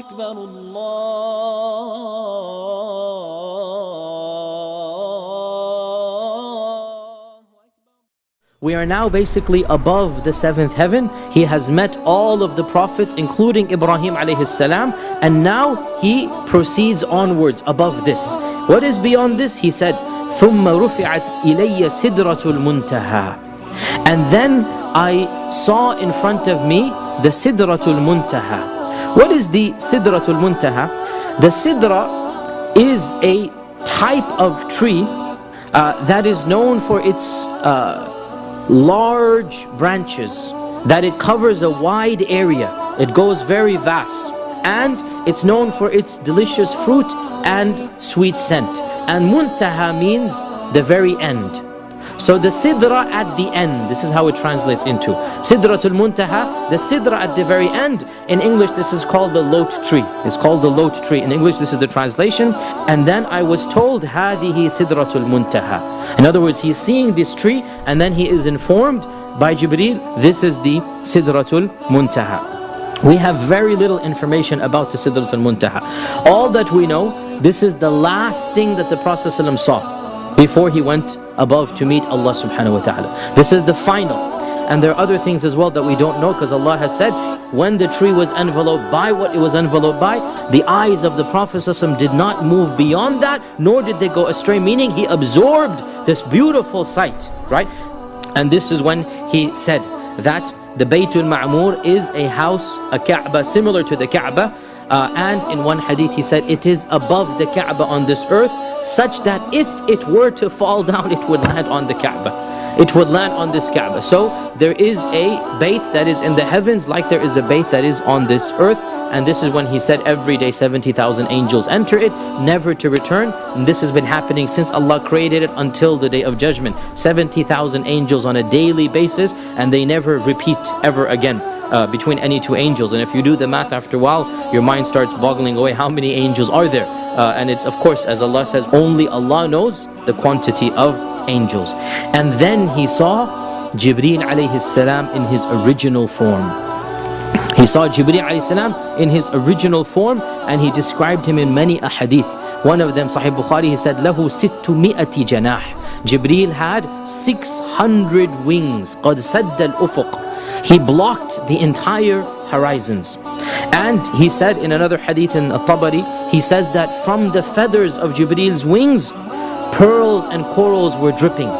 أكبر الله. We are now basically above the seventh heaven. He has met all of the prophets, including Ibrahim alayhi salam, and now he proceeds onwards above this. What is beyond this? He said, ثُمَّ رُفِعَتْ إِلَيَّ سِدْرَةُ الْمُنْتَهَى. And then I saw in front of me the Sidratul Muntaha. What is the Sidratul Muntaha? The Sidra is a type of tree that is known for its large branches, that it covers a wide area. It goes very vast, and it's known for its delicious fruit and sweet scent. And Muntaha means the very end. So the Sidra at the end, this is how it translates into Sidratul Muntaha, the Sidra at the very end. In English, this is called the lote tree. It's called the lote tree. In English, this is the translation. And then I was told, هذه Sidratul Muntaha. In other words, he's seeing this tree, and then he is informed by Jibreel, this is the Sidratul Muntaha. We have very little information about the Sidratul Muntaha. All that we know, this is the last thing that the Prophet ﷺ saw before he went above to meet Allah subhanahu wa ta'ala. This is the final. And there are other things as well that we don't know, because Allah has said, when the tree was enveloped by what it was enveloped by, the eyes of the Prophet ﷺ did not move beyond that, nor did they go astray, meaning he absorbed this beautiful sight, right? And this is when he said that the Baytul Ma'mur is a house, a Kaaba similar to the Kaaba. And in one hadith he said, it is above the Kaaba on this earth, such that if it were to fall down, it would land on the Kaaba. It would land on this Kaaba. So there is a Bayt that is in the heavens, like there is a Bayt that is on this earth. And this is when he said every day 70,000 angels enter it, never to return. And this has been happening since Allah created it until the Day of Judgment. 70,000 angels on a daily basis, and they never repeat ever again between any two angels. And if you do the math after a while, your mind starts boggling away. How many angels are there? And it's, of course, as Allah says, only Allah knows the quantity of angels. And then he saw Jibreel alayhi salam in his original form. He saw Jibreel alayhi salam in his original form, and he described him in many ahadith. One of them, Sahih Bukhari, he said, له 600 جناح. Jibreel had 600 wings. قد سد الأفق. He blocked the entire horizons. And he said in another hadith in At-Tabari, he says that from the feathers of Jibreel's wings, pearls and corals were dripping.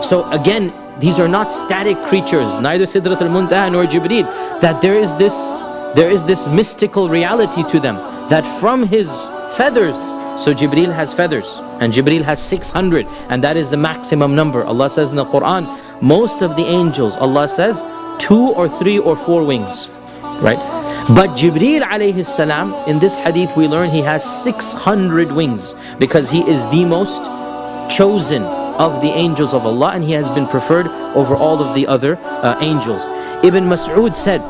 So again, these are not static creatures, neither Sidrat al-Muntaha nor Jibreel, that there is this mystical reality to them, that from his feathers, so Jibreel has feathers, and Jibreel has 600, and that is the maximum number. Allah says in the Quran, most of the angels, Allah says, 2 or 3 or 4 wings, right? But Jibreel alayhi salam, in this hadith we learn he has 600 wings, because he is the most chosen of the angels of Allah, and he has been preferred over all of the other angels. Ibn Mas'ud said,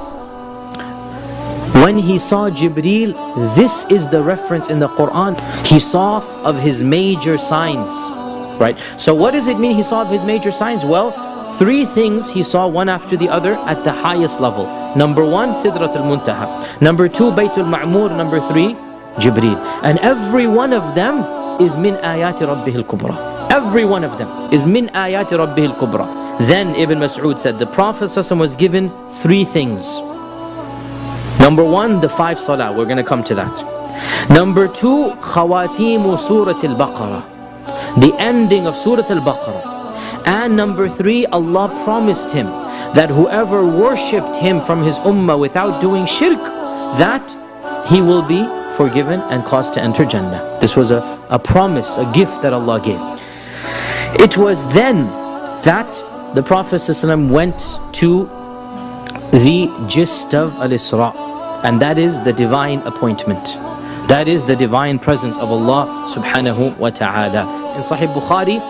when he saw Jibreel, this is the reference in the Quran, he saw of his major signs, right? So what does it mean he saw of his major signs? Well, 3 things he saw one after the other at the highest level. Number 1, Sidrat al-Muntaha. Number 2, Baytul Ma'mur. Number 3, Jibreel. And every one of them is min ayati rabbih al-kubra. Every one of them is min ayati rabbih al-kubra. Then Ibn Mas'ud said the Prophet ﷺ was given 3 things. Number 1, the 5 salah. We're going to come to that. Number 2, khawatimu surat al-Baqarah, the ending of Surah al-Baqarah. And number 3, Allah promised him that whoever worshipped him from his ummah without doing shirk, that he will be forgiven and caused to enter Jannah. This was a promise, a gift that Allah gave. It was then that the Prophet ﷺ went to the gist of Al-Isra, and that is the divine appointment. That is the divine presence of Allah subhanahu wa ta'ala. In Sahih Bukhari,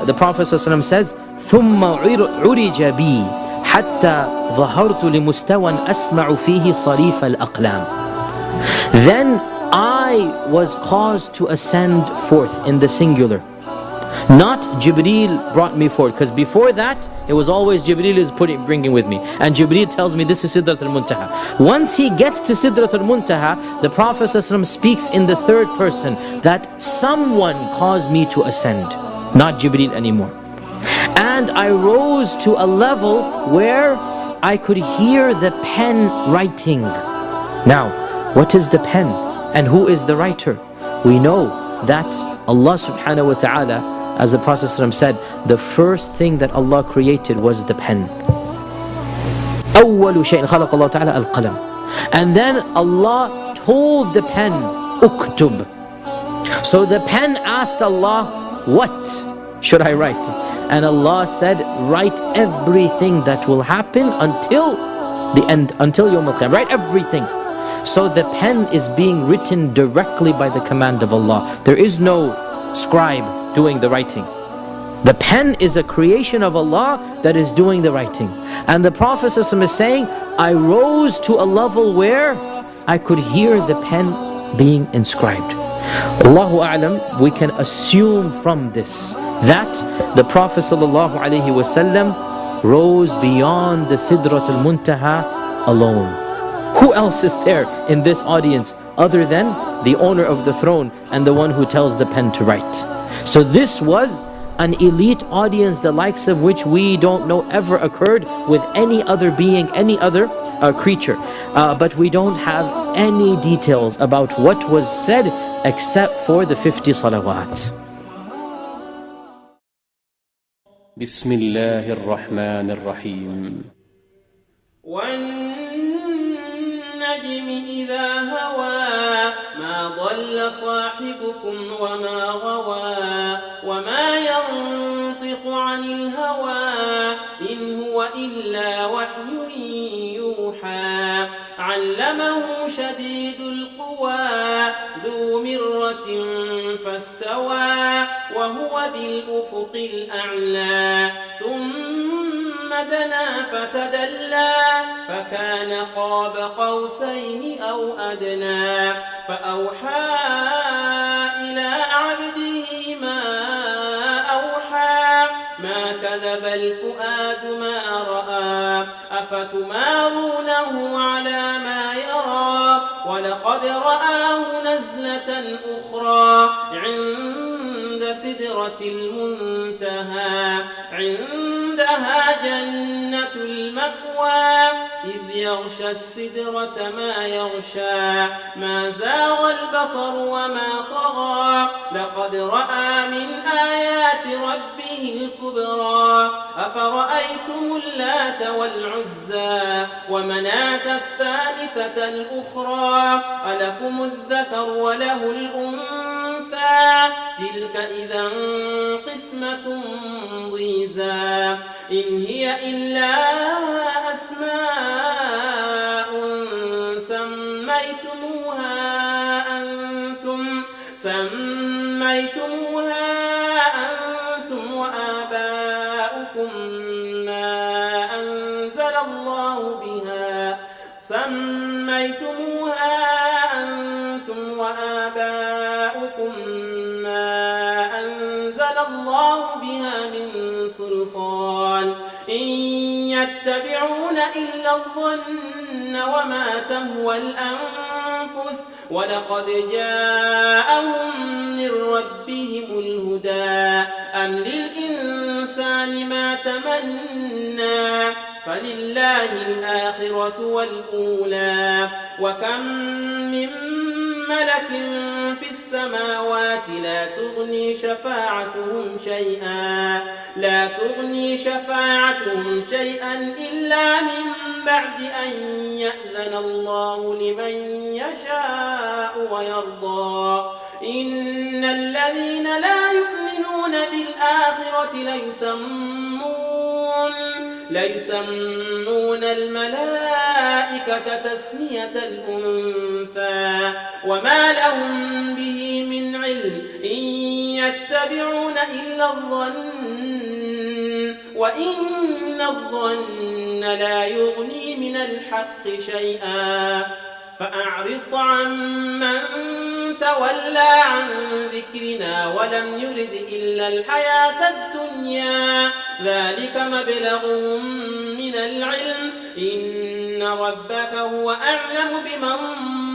the Prophet ﷺ says, ثُمَّ عُرِجَ بِي حَتَّى ظَهَرْتُ لِمُسْتَوًا أَسْمَعُ فِيهِ صَرِيفَ الْأَقْلَامِ. Then I was caused to ascend forth in the singular Not Jibreel brought me forward, because before that it was always Jibreel is bringing with me, and Jibreel tells me this is Sidrat al-Muntaha. Once he gets to Sidrat al-Muntaha, the Prophet ﷺ speaks in the third person that someone caused me to ascend, not Jibreel anymore. And I rose to a level where I could hear the pen writing. Now, what is the pen and who is the writer? We know that Allah subhanahu wa ta'ala, as the Prophet ﷺ said, the first thing that Allah created was the pen. أول شيء خلق الله تعالى القلم. And then Allah told the pen, uktub. So the pen asked Allah, what should I write? And Allah said, write everything that will happen until the end, until Yawm al-Qiyamah. Write everything. So the pen is being written directly by the command of Allah. There is no scribe doing the writing. The pen is a creation of Allah that is doing the writing. And the Prophet ﷺ is saying, I rose to a level where I could hear the pen being inscribed. Allahu A'lam, we can assume from this that the Prophet ﷺ rose beyond the Sidrat al-Muntaha alone. Who else is there in this audience other than the owner of the throne and the one who tells the pen to write? So this was an elite audience, the likes of which we don't know ever occurred with any other being, any other creature. But we don't have any details about what was said except for the 50 salawat. بسم الله الرحمن الرحيم والنجم إذا هوى ما ضل صاحبكم وما غوى وما ينطق عن الهوى إن هو إلا وحي يوحى علمه شديد القوى ذو مرة فاستوى وهو بالأفق الأعلى ثم دنا فتدلى فكان قاب قوسين أو أدنى فأوحى إلى عبده ما أوحى ما كذب الفؤاد ما رأى أفتمارونه على ما يرى ولقد رآه نزلة أخرى عند سدرة المنتهى عندها جنة المأوى إذ يغشى السدرة ما يغشى ما زاغ البصر وما طغى لقد رأى من آيات ربه الكبرى أفرأيتم اللات والعزى ومناة الثالثة الأخرى ألكم الذكر وله الأنثى تلك إذا قسمة ضيزى إن هي إلا أسماء سميتموها أنتم وآباؤكم ما أنزل الله بها من سلطان إن يتبعون إلا الظن وما تهوى الأنفس ولقد جاءهم من ربهم الهدى أم للإنسان ما تمنى فلله الآخرة والأولى وكم من ملك في السماوات لا تغني شفاعتهم شيئا إلا من بعد أن يأذن الله لمن يشاء ويرضى إن الذين لا يؤمنون بالآخرة ليسمون الملائكة تسمية الأنثى وما لهم به من علم إن يتبعون إلا الظن وإن الظن لا يغني من الحق شيئا فأعرض عمن تولى عن ذكرنا ولم يرد إلا الحياة الدنيا ذلك مبلغهم من العلم إن ربك هو أعلم بمن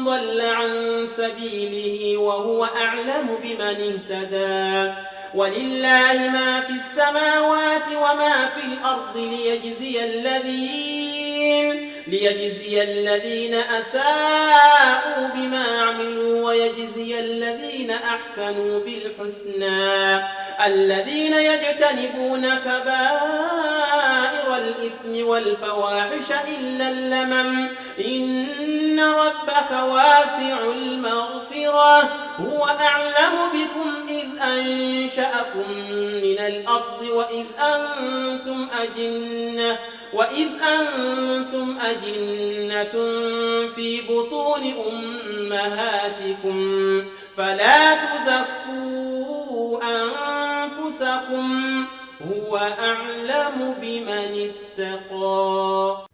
ضل عن سبيله وهو أعلم بمن اهتدى ولله ما في السماوات وما في الأرض ليجزي الذين أساءوا بما عملوا ويجزي الذين أحسنوا بالحسنى الذين يجتنبون كبائر الإثم والفواحش إلا اللمم إن ربك واسع المغفرة هو أعلم بكم إذ أنشأكم من الأرض وإذ أنتم أجنة في بطون أمهاتكم فلا تزكوا أنفسكم هو أعلم بمن اتقى